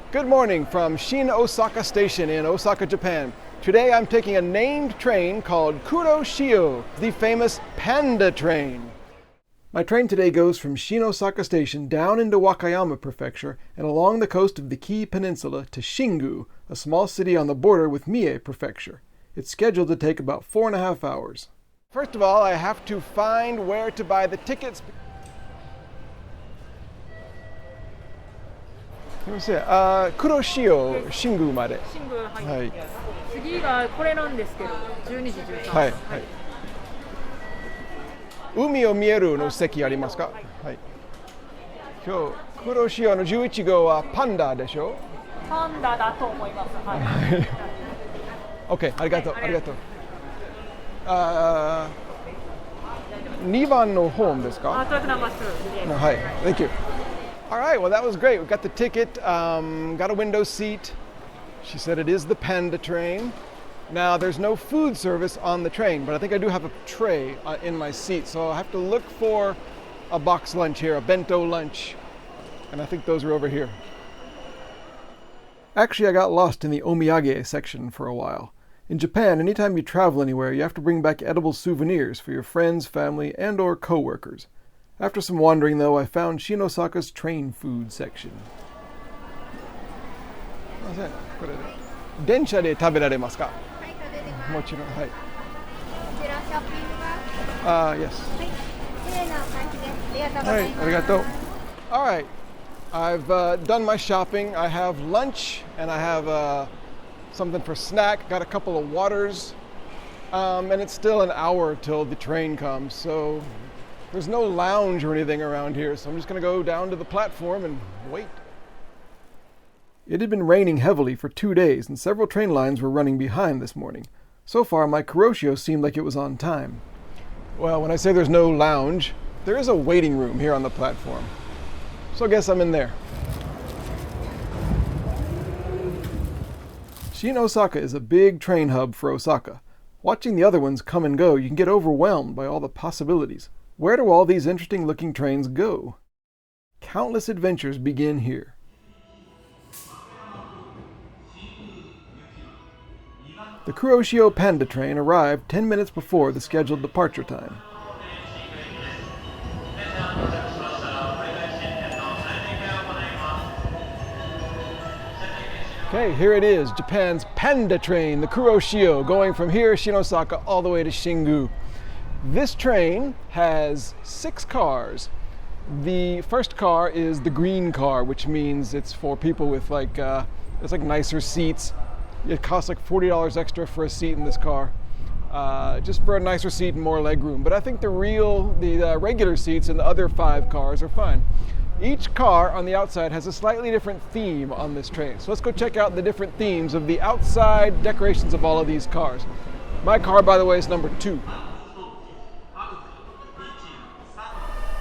Good morning from Shin Osaka Station in Osaka, Japan. Today I'm taking a named train called Kuroshio, the famous Panda train. My train today goes from Shin Osaka Station down into Wakayama Prefecture and along the coast of the Kii Peninsula to Shingu, a small city on the border with Mie Prefecture. It's scheduled to take about 4.5 hours. First of all, I have to find where to buy the tickets. すみません。黒潮シングまで。シングル入って、はい。次がこれなんですけど、12時13分。はい。はい。海を見えるの席ありますか？はい。今日黒潮の11号はパンダでしょ？パンダだと思います。はい。OK、ありがとう、ありがとう。2番のホームですか？トラックナンバー2。はい。Thank you. All right, well, that was great. We got the ticket, got a window seat. She said it is the Panda train. Now, there's no food service on the train, but I think I do have a tray in my seat, so I have to look for a box lunch here, a bento lunch, and I think those are over here. Actually, I got lost in the omiyage section for a while. In Japan, anytime you travel anywhere, you have to bring back edible souvenirs for your friends, family, and or co-workers. After some wandering, though, I found Shin Osaka's train food section. 電車で食べられますか？はい、食べれます。もちろん、はい。こちらショッピングバー。Yes。はい、綺麗な感じです。ありがとうございます。はい、ありがとう。All right, I've done my shopping. I have lunch and I have something for snack. Got a couple of waters, and it's still an hour till the train comes. So. There's no lounge or anything around here, so I'm just going to go down to the platform and wait. It had been raining heavily for 2 days, and several train lines were running behind this morning. So far, my Kuroshio seemed like it was on time. Well, when I say there's no lounge, there is a waiting room here on the platform. So I guess I'm in there. Shin Osaka is a big train hub for Osaka. Watching the other ones come and go, you can get overwhelmed by all the possibilities. Where do all these interesting-looking trains go? Countless adventures begin here. The Kuroshio Panda train arrived 10 minutes before the scheduled departure time. Okay, here it is, Japan's Panda train, the Kuroshio, going from here, Shin Osaka, all the way to Shingu. This train has 6 cars. The first car is the green car, which means it's for people with it's like nicer seats. It costs like $40 extra for a seat in this car, just for a nicer seat and more leg room. But I think the regular seats in the other 5 cars are fine. Each car on the outside has a slightly different theme on this train. So let's go check out the different themes of the outside decorations of all of these cars. My car, by the way, is number 2.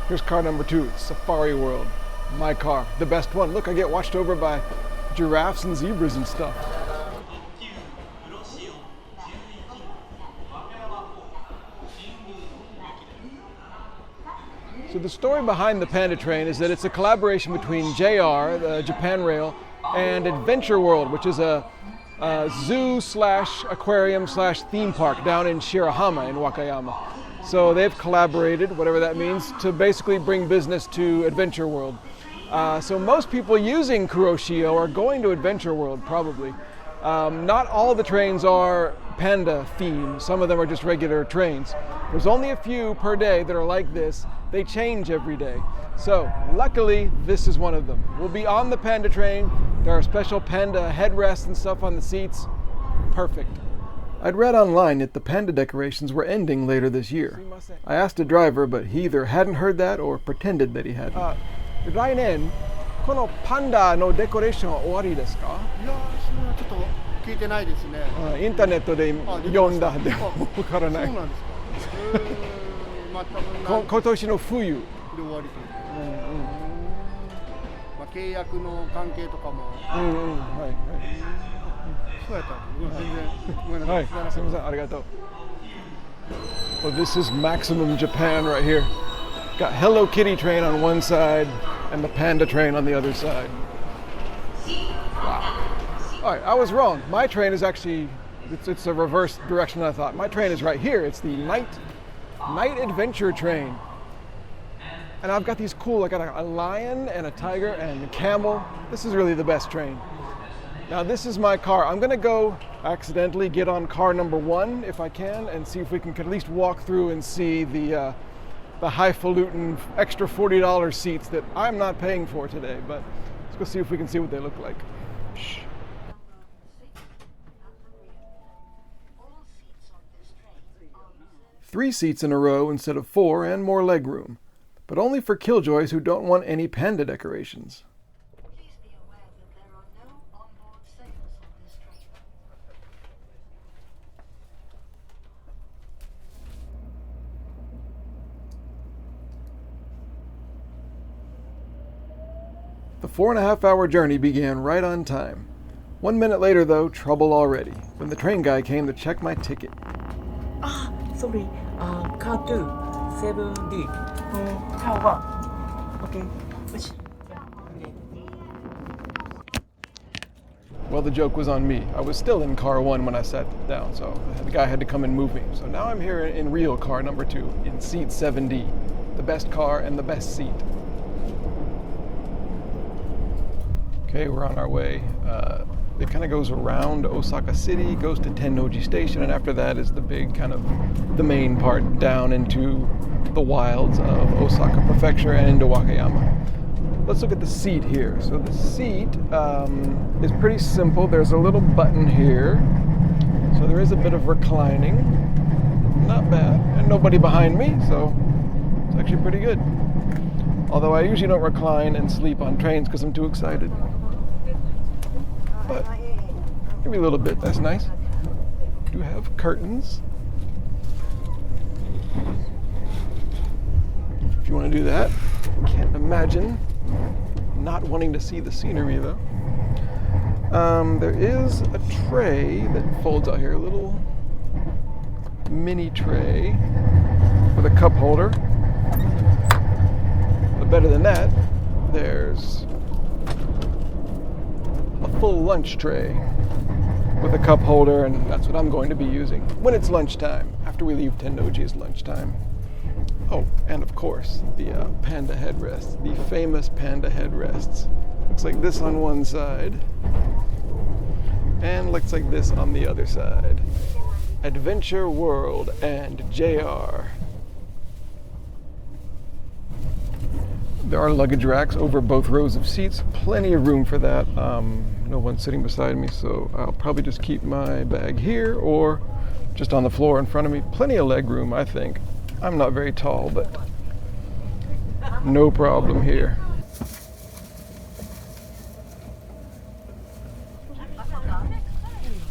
Here's car number 2, Safari World. My car, the best one. Look, I get watched over by giraffes and zebras and stuff. So the story behind the Panda train is that it's a collaboration between JR, the Japan Rail, and Adventure World, which is a zoo/aquarium/theme park down in Shirahama in Wakayama. So they've collaborated, whatever that means, to basically bring business to Adventure World. So most people using Kuroshio are going to Adventure World, probably. Not all the trains are Panda themed. Some of them are just regular trains. There's only a few per day that are like this. They change every day. So luckily, this is one of them. We'll be on the Panda train. There are special Panda headrests and stuff on the seats. Perfect. I'd read online that the Panda decorations were ending later this year. I asked a driver, but he either hadn't heard that or pretended that he hadn't. 来年このパンダのデコレーションは終わりですか？いや、それはちょっと聞いてないですね。インターネットで読んだでもわからない。そうなんですか。また今年の冬で終わりと。まあ契約の関係とかも。はいはい。そうやったら全然ごめんなさい。はい、すみません、ありがとう。Well, this is maximum Japan right here. Got Hello Kitty train on one side and the Panda train on the other side. All right, I was wrong. My train is actually, it's a reverse direction than I thought. My train is right here. It's the night adventure train. And I've got these cool, I got a lion and a tiger and a camel. This is really the best train. Now this is my car. I'm gonna go accidentally get on car number 1 if I can and see if we can at least walk through and see the highfalutin extra $40 seats that I'm not paying for today. But let's go see if we can see what they look like. Shh. 3 seats in a row instead of 4 and more legroom, but only for killjoys who don't want any panda decorations. Please be aware that there are no onboard sailors on this train. The 4.5-hour journey began right on time. 1 minute later, though, trouble already, when the train guy came to check my ticket. Ah, sorry. Car 2, 7D. Car 1. Okay. Which? Well, the joke was on me. I was still in car 1 when I sat down, so the guy had to come and move me. So now I'm here in real car number 2, in seat 7D, the best car and the best seat. Okay, we're on our way. It kind of goes around Osaka City, goes to Tennoji Station, and after that is the big kind of the main part down into the wilds of Osaka Prefecture and into Wakayama. Let's look at the seat here. So the seat is pretty simple. There's a little button here, so there is a bit of reclining. Not bad, and nobody behind me, so it's actually pretty good. Although I usually don't recline and sleep on trains because I'm too excited. But maybe a little bit, that's nice. Do have curtains. If you want to do that. Can't imagine not wanting to see the scenery though. There is a tray that folds out here, a little mini tray with a cup holder. But better than that, there's a full lunch tray with a cup holder, and that's what I'm going to be using when it's lunchtime, after we leave Tennoji's lunchtime. Oh, and of course, the Panda headrests, the famous Panda headrests. Looks like this on one side, and looks like this on the other side. Adventure World and JR. There are luggage racks over both rows of seats, plenty of room for that. No one's sitting beside me, so I'll probably just keep my bag here or just on the floor in front of me. Plenty of leg room, I think. I'm not very tall, but no problem here.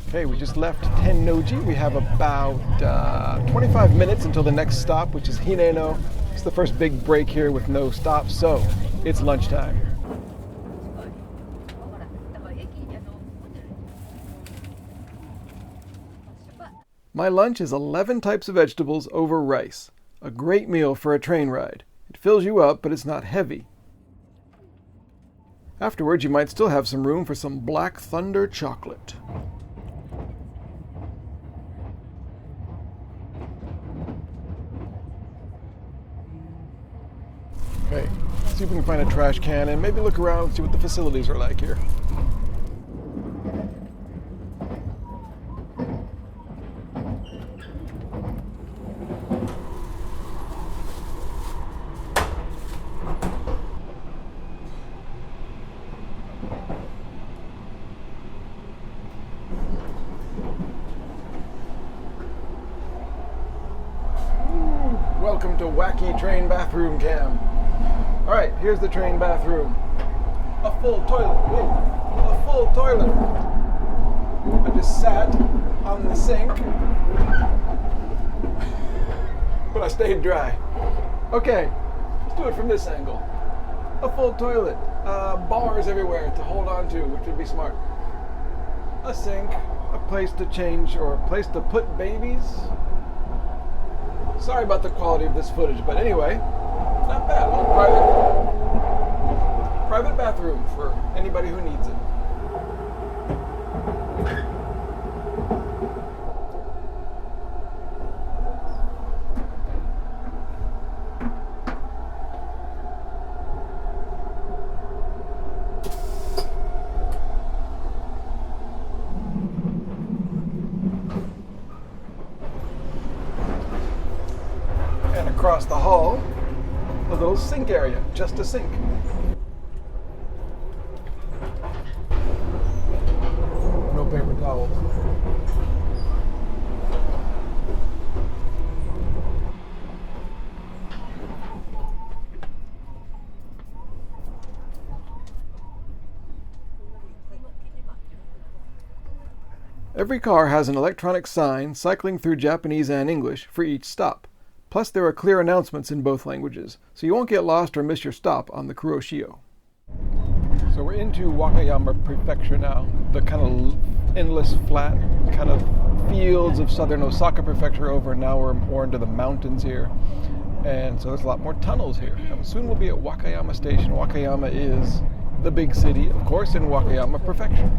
Okay, we just left Tennoji. We have about 25 minutes until the next stop, which is Hineno. It's the first big break here with no stops, so it's lunchtime. My lunch is 11 types of vegetables over rice. A great meal for a train ride. It fills you up, but it's not heavy. Afterwards, you might still have some room for some Black Thunder chocolate. Okay, let's see if we can find a trash can and maybe look around and see what the facilities are like here. Welcome to Wacky Train Bathroom Cam. All right, here's the train bathroom. A full toilet. Whoa, a full toilet. I just sat on the sink, but I stayed dry. Okay, let's do it from this angle. A full toilet. Bars everywhere to hold on to, which would be smart. A sink, a place to change or a place to put babies. Sorry about the quality of this footage, but anyway, not bad. A little private bathroom for anybody who needs it. And across the hall, a little sink area, just a sink. No paper towels. Every car has an electronic sign cycling through Japanese and English for each stop. Plus, there are clear announcements in both languages, so you won't get lost or miss your stop on the Kuroshio. So we're into Wakayama Prefecture now, the kind of endless flat kind of fields of southern Osaka Prefecture over, and now we're more into the mountains here. And so there's a lot more tunnels here. And soon we'll be at Wakayama Station. Wakayama is the big city, of course, in Wakayama Prefecture.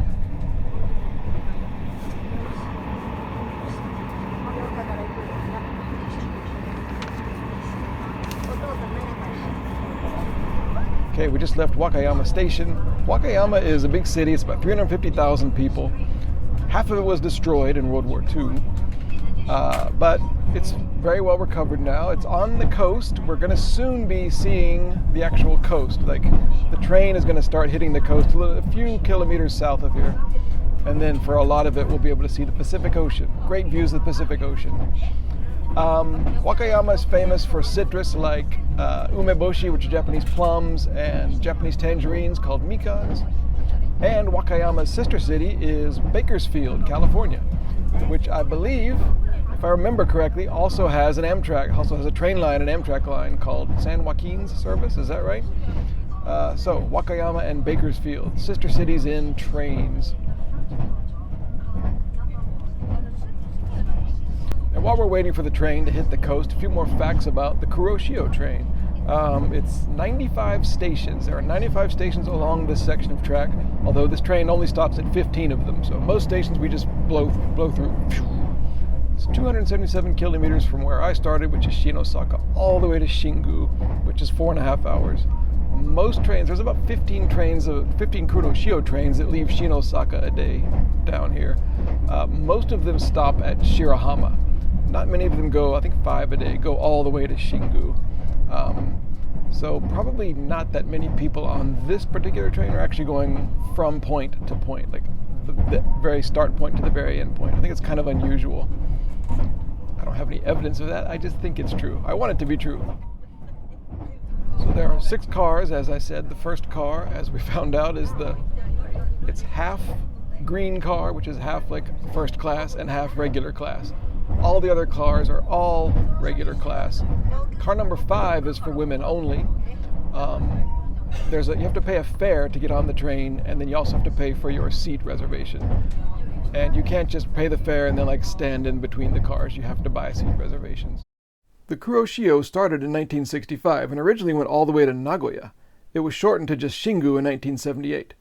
Okay, we just left Wakayama Station. Wakayama is a big city. It's about 350,000 people. Half of it was destroyed in World War II, but it's very well recovered now. It's on the coast. We're going to soon be seeing the actual coast. Like, the train is going to start hitting the coast a few kilometers south of here. And then for a lot of it, we'll be able to see the Pacific Ocean. Great views of the Pacific Ocean. Wakayama is famous for citrus like umeboshi, which are Japanese plums, and Japanese tangerines called mikans. And Wakayama's sister city is Bakersfield, California, which I believe, if I remember correctly, also has an a train line, an Amtrak line called San Joaquin's service. Is that right? So Wakayama and Bakersfield, sister cities in trains. And while we're waiting for the train to hit the coast, a few more facts about the Kuroshio train. It's 95 stations. There are 95 stations along this section of track, although this train only stops at 15 of them. So most stations we just blow through. It's 277 kilometers from where I started, which is Osaka, all the way to Shingu, which is 4.5 hours. Most trains, there's about 15 Kuroshio trains that leave Osaka a day down here. Most of them stop at Shirahama. Not many of them go, I think 5 a day, go all the way to Shingu. So probably not that many people on this particular train are actually going from point to point, like the very start point to the very end point. I think it's kind of unusual. I don't have any evidence of that, I just think it's true. I want it to be true. So there are 6 cars, as I said. The first car, as we found out, is it's half green car, which is half like first class and half regular class. All the other cars are all regular class. Car number 5 is for women only. You have to pay a fare to get on the train, and then you also have to pay for your seat reservation. And you can't just pay the fare and then like stand in between the cars. You have to buy seat reservations. The Kuroshio started in 1965 and originally went all the way to Nagoya. It was shortened to just Shingu in 1978.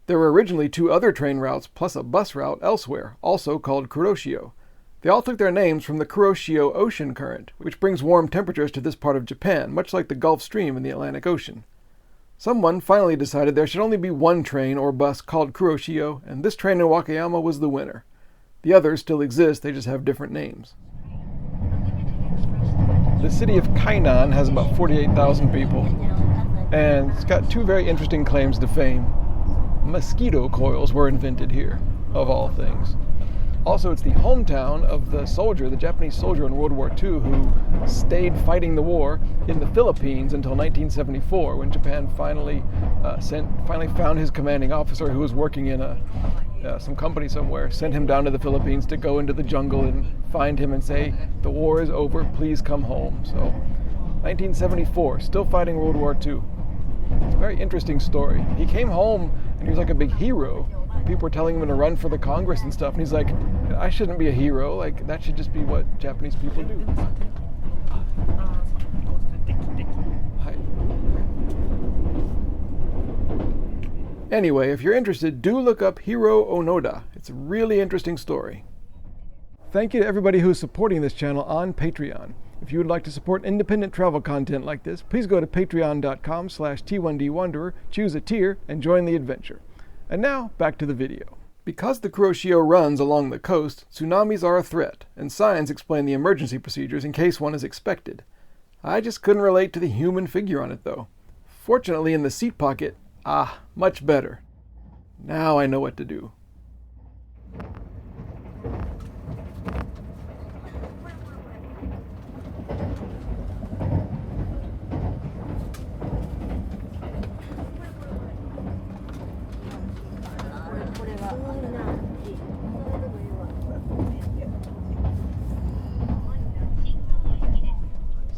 There were originally 2 other train routes plus a bus route elsewhere, also called Kuroshio. They all took their names from the Kuroshio ocean current, which brings warm temperatures to this part of Japan, much like the Gulf Stream in the Atlantic Ocean. Someone finally decided there should only be one train or bus called Kuroshio, and this train in Wakayama was the winner. The others still exist, they just have different names. The city of Kainan has about 48,000 people, and it's got 2 very interesting claims to fame. Mosquito coils were invented here, of all things. Also, it's the hometown of the Japanese soldier in World War II who stayed fighting the war in the Philippines until 1974, when Japan finally found his commanding officer, who was working in some company somewhere, sent him down to the Philippines to go into the jungle and find him and say, "The war is over, please come home." So, 1974, still fighting World War II. It's a very interesting story. He came home and he was like a big hero. People were telling him to run for the Congress and stuff, and he's like, "I shouldn't be a hero, like that should just be what Japanese people do." Hi. Anyway, if you're interested, do look up Hiro Onoda. It's a really interesting story. Thank you to everybody who's supporting this channel on Patreon. If you would like to support independent travel content like this, please go to patreon.com/T1DWanderer, choose a tier, and join the adventure. And now, back to the video. Because the Kuroshio runs along the coast, tsunamis are a threat, and signs explain the emergency procedures in case one is expected. I just couldn't relate to the human figure on it, though. Fortunately, in the seat pocket, much better. Now I know what to do.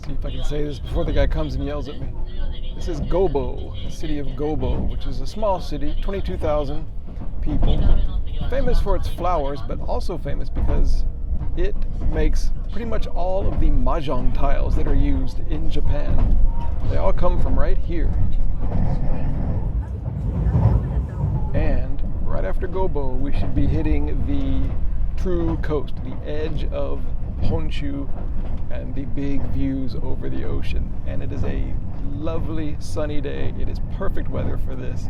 See if I can say this before the guy comes and yells at me. This is Gobo, the city of Gobo, which is a small city, 22,000 people. Famous for its flowers, but also famous because it makes pretty much all of the mahjong tiles that are used in Japan. They all come from right here. And right after Gobo, we should be hitting the true coast, the edge of Honshu, and the big views over the ocean. And it is a lovely sunny day. It is perfect weather for this.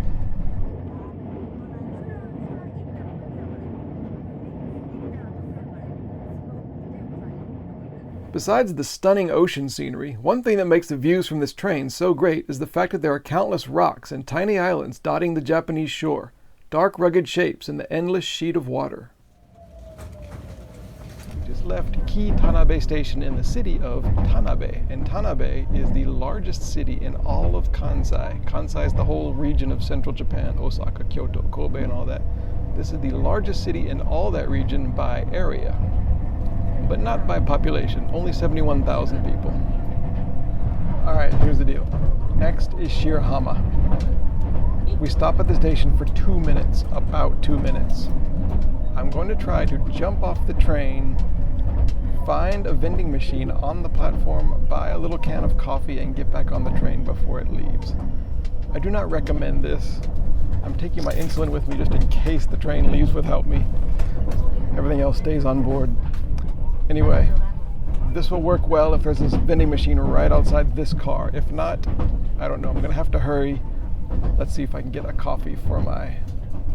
Besides the stunning ocean scenery, one thing that makes the views from this train so great is the fact that there are countless rocks and tiny islands dotting the Japanese shore, dark rugged shapes in the endless sheet of water. Just left Ki-Tanabe Station in the city of Tanabe, and Tanabe is the largest city in all of Kansai. Kansai is the whole region of central Japan, Osaka, Kyoto, Kobe, and all that. This is the largest city in all that region by area, but not by population, only 71,000 people. Alright, here's the deal. Next is Shirahama. We stop at the station for 2 minutes, about 2 minutes. I'm going to try to jump off the train, find a vending machine on the platform, buy a little can of coffee, and get back on the train before it leaves. I do not recommend this. I'm taking my insulin with me just in case the train leaves without me. Everything else stays on board. Anyway, this will work well if there's this vending machine right outside this car. If not, I don't know. I'm going to have to hurry. Let's see if I can get a coffee for my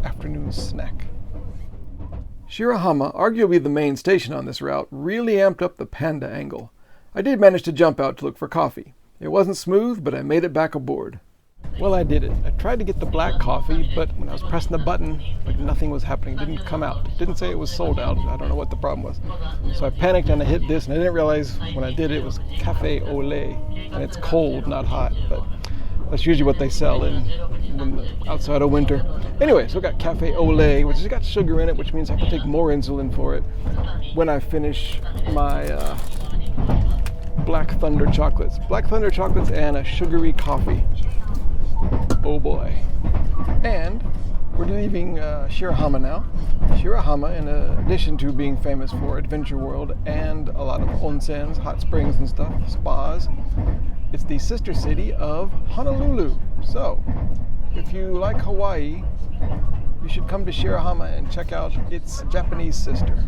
afternoon snack. Shirahama, arguably the main station on this route, really amped up the Panda angle. I did manage to jump out to look for coffee. It wasn't smooth, but I made it back aboard. Well, I did it. I tried to get the black coffee, but when I was pressing the button, nothing was happening. It didn't come out. It didn't say it was sold out. I don't know what the problem was. So I panicked and I hit this, and I didn't realize when I did it was cafe au lait, and it's cold, not hot, but that's usually what they sell outside of winter. Anyway, so I got cafe au lait, which has got sugar in it, which means I have to take more insulin for it when I finish my Black Thunder chocolates. Black Thunder chocolates and a sugary coffee. Oh boy. And we're leaving Shirahama now. Shirahama, in addition to being famous for Adventure World and a lot of onsens, hot springs and stuff, spas, it's the sister city of Honolulu. So, if you like Hawaii, you should come to Shirahama and check out its Japanese sister.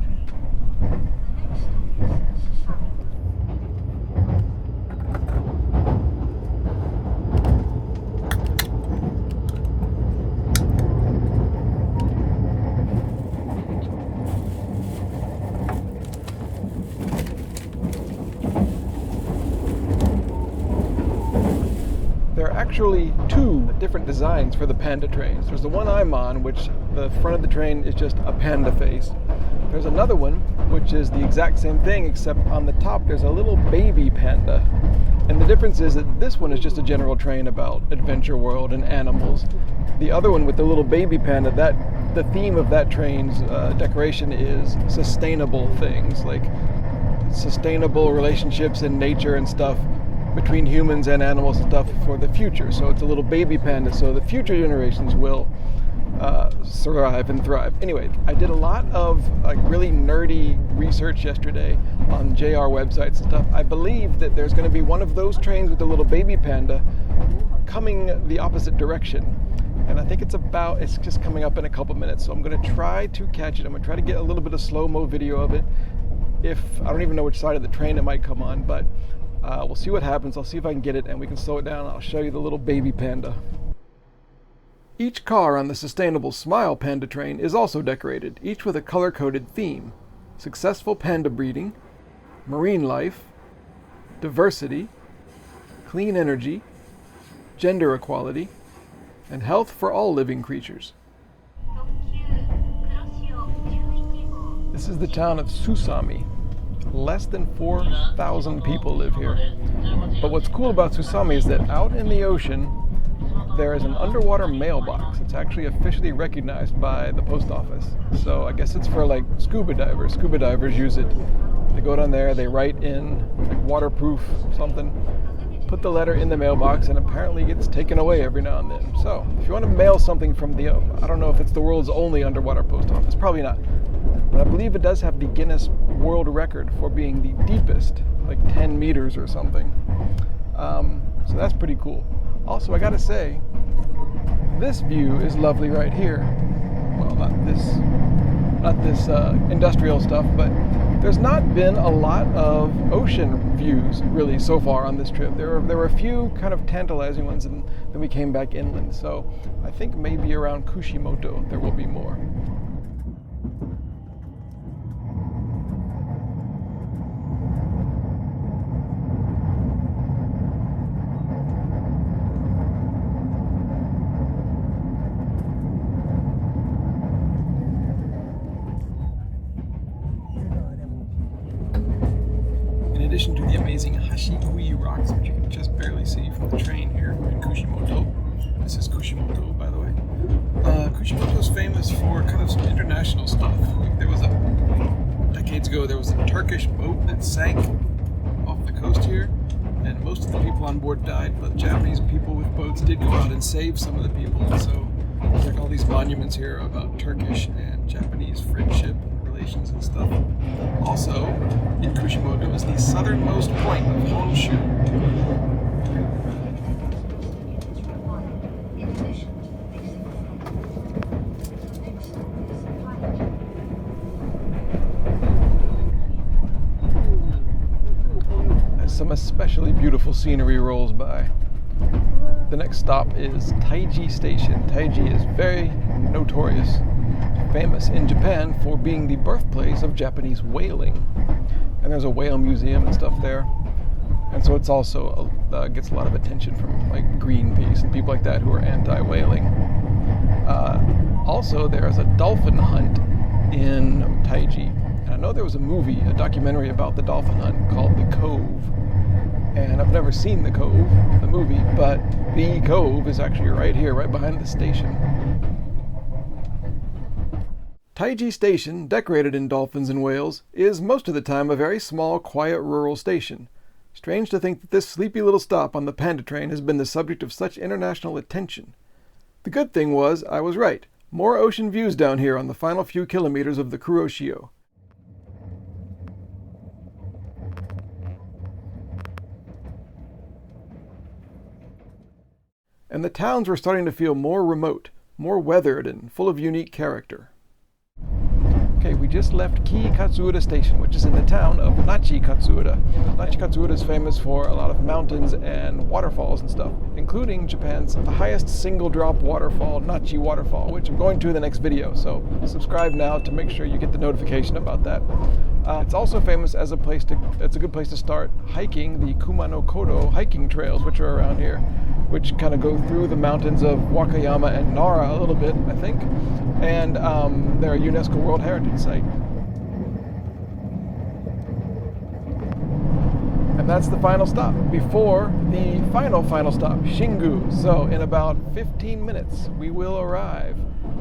Actually two different designs for the Panda trains. There's the one I'm on, which the front of the train is just a panda face. There's another one, which is the exact same thing, except on the top there's a little baby panda. And the difference is that this one is just a general train about Adventure World and animals. The other one with the little baby panda, the theme of that train's decoration is sustainable things, like sustainable relationships in nature and stuff between humans and animals and stuff for the future. So it's a little baby panda, so the future generations will survive and thrive. Anyway, I did a lot of really nerdy research yesterday on JR websites and stuff. I believe that there's going to be one of those trains with the little baby panda coming the opposite direction. and I think it's just coming up in a couple minutes, so I'm going to try to catch it. I'm going to try to get a little bit of slow-mo video of it. If I don't even know which side of the train it might come on, but we'll see what happens. I'll see if I can get it and we can slow it down. I'll show you the little baby panda. Each car on the Sustainable Smile Panda train is also decorated, each with a color-coded theme: successful panda breeding, marine life, diversity, clean energy, gender equality, and health for all living creatures. This is the town of Tsunami. Less than 4,000 people live here. But what's cool about Tsunami is that out in the ocean, there is an underwater mailbox. It's actually officially recognized by the post office. So I guess it's for like scuba divers. Scuba divers use it. They go down there, they write in like waterproof something, put the letter in the mailbox, and apparently it gets taken away every now and then. So if you want to mail something from the, I don't know if it's the world's only underwater post office, probably not. But I believe it does have the Guinness World Record for being the deepest, like 10 meters or something. So that's pretty cool. Also, I gotta say, this view is lovely right here. Well, not this industrial stuff, but there's not been a lot of ocean views really so far on this trip. There were a few kind of tantalizing ones, and then we came back inland. So I think maybe around Kushimoto there will be more. In addition to the amazing Hashikui rocks, which you can just barely see from the train here in Kushimoto. This is Kushimoto, by the way. Kushimoto is famous for kind of some international stuff. Like decades ago, there was a Turkish boat that sank off the coast here, and most of the people on board died, but Japanese people with boats did go out and save some of the people. So there's like all these monuments here about Turkish and Japanese friendship and stuff. Also, in Kushimoto is the southernmost point of Honshu. As some especially beautiful scenery rolls by. The next stop is Taiji Station. Taiji is very notorious, famous in Japan for being the birthplace of Japanese whaling. And there's a whale museum and stuff there. And so it's also gets a lot of attention from like Greenpeace and people like that who are anti-whaling. Also, there's a dolphin hunt in Taiji. And I know there was a documentary about the dolphin hunt called The Cove. And I've never seen The Cove, the movie, but The Cove is actually right here, right behind the station. Taiji Station, decorated in dolphins and whales, is most of the time a very small, quiet rural station. Strange to think that this sleepy little stop on the Panda train has been the subject of such international attention. The good thing was, I was right. More ocean views down here on the final few kilometers of the Kuroshio. And the towns were starting to feel more remote, more weathered, and full of unique character. Okay, we just left Ki-Katsuura Station, which is in the town of Nachi-Katsuura. Nachi-Katsuura is famous for a lot of mountains and waterfalls and stuff, including Japan's highest single-drop waterfall, Nachi Waterfall, which I'm going to in the next video, so subscribe now to make sure you get the notification about that. It's also famous as it's a good place to start hiking the Kumano-Kodo hiking trails, which are around here, which kind of go through the mountains of Wakayama and Nara a little bit, I think. And they're a UNESCO World Heritage Site. And that's the final stop, before the final stop, Shingu. So in about 15 minutes, we will arrive.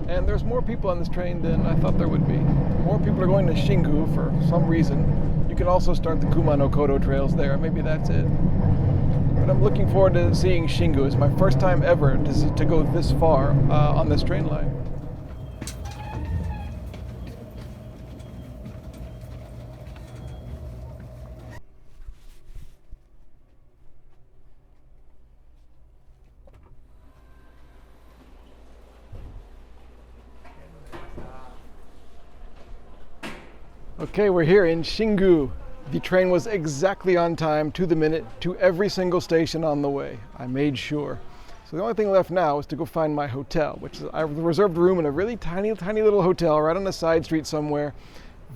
And there's more people on this train than I thought there would be. More people are going to Shingu for some reason. You can also start the Kumano-Kodo trails there, maybe that's it. But I'm looking forward to seeing Shingu. It's my first time ever to go this far on this train line. Okay, we're here in Shingu. The train was exactly on time, to the minute, to every single station on the way. I made sure. So the only thing left now is to go find my hotel, which is I reserved a room in a really tiny little hotel right on a side street somewhere.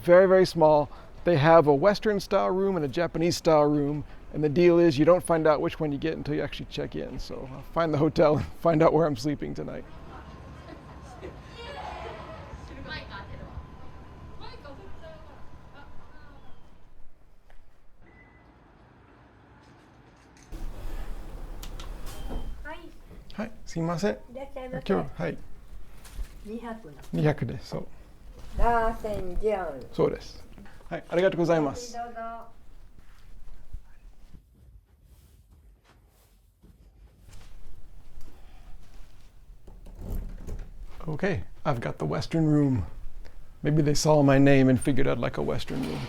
Very, very small. They have a Western style room and a Japanese style room. And the deal is you don't find out which one you get until you actually check in. So I'll find the hotel and find out where I'm sleeping tonight. Hi, すいません。いらっしゃいませ。今日はい200の。 200です。そう。ラーセンジャン。そうです。はい、ありがとうございまどうす。ぞ。Okay, I've got the Western room. Maybe they saw my name and figured I'd like a Western room.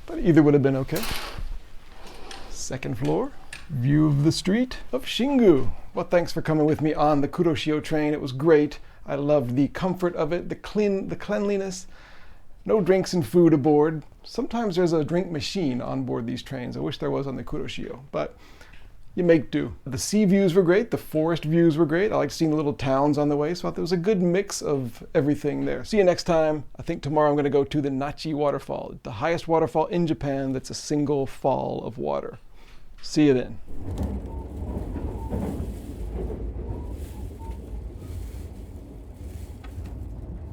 But either would have been okay. Second floor, view of the street of Shingu. Well, thanks for coming with me on the Kuroshio train. It was great. I loved the comfort of it, the cleanliness. No drinks and food aboard. Sometimes there's a drink machine on board these trains. I wish there was on the Kuroshio, but you make do. The sea views were great. The forest views were great. I liked seeing the little towns on the way, so I thought there was a good mix of everything there. See you next time. I think tomorrow I'm going to go to the Nachi waterfall, the highest waterfall in Japan that's a single fall of water. See you then.